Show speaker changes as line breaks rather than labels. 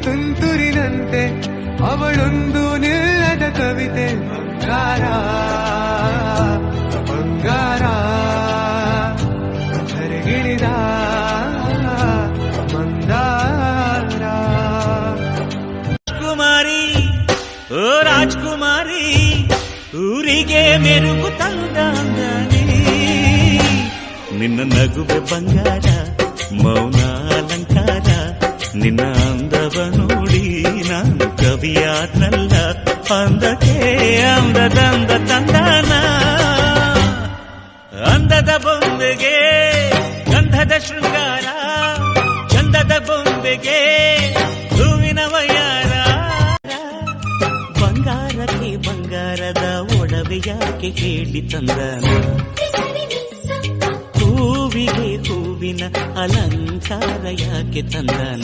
ತುಂತುರಿನಂತೆ ಅವಳೊಂದು ನಿಲ್ಲದ ಕವಿತೆ ಬಂಗಾರ ಬಂಗಾರ ಧರೆಗಿಳಿದ ಮಂದಾರ
ಕುಮಾರಿ ಓ ರಾಜ್ಕುಮಾರಿ ಊರಿಗೆ ಮೆರುಗು ತಂದ ನಿನ್ನ ನಗುವೆ ಬಂಗಾರ ಮೌನ ಅಲಂಕಾರ ನಿನ್ನ ಅಂದವ ನೋಡಿ ನಾನು ಕವಿಯಾದ್ನಲ್ಲ ಅಂದಕ್ಕೆ ಅಂದದಂದ ತಂದಾನ ಅಂದದ ಬೊಂಬೆಗೆ ಗಂಧದ ಶೃಂಗಾರ ಚಂದದ ಬೊಂಬೆಗೆ ಹೂವಿನ ವಯ್ಯಾರ ಬಂಗಾರಕ್ಕೆ ಬಂಗಾರದ ಒಡವೆ ಯಾಕೆ ಹೇಳಿ ತಂದನ ಹೂವಿಗೆ ಹೂವಿನ ಅಲಂಕಾರ ಯಾಕೆ ತಂದನ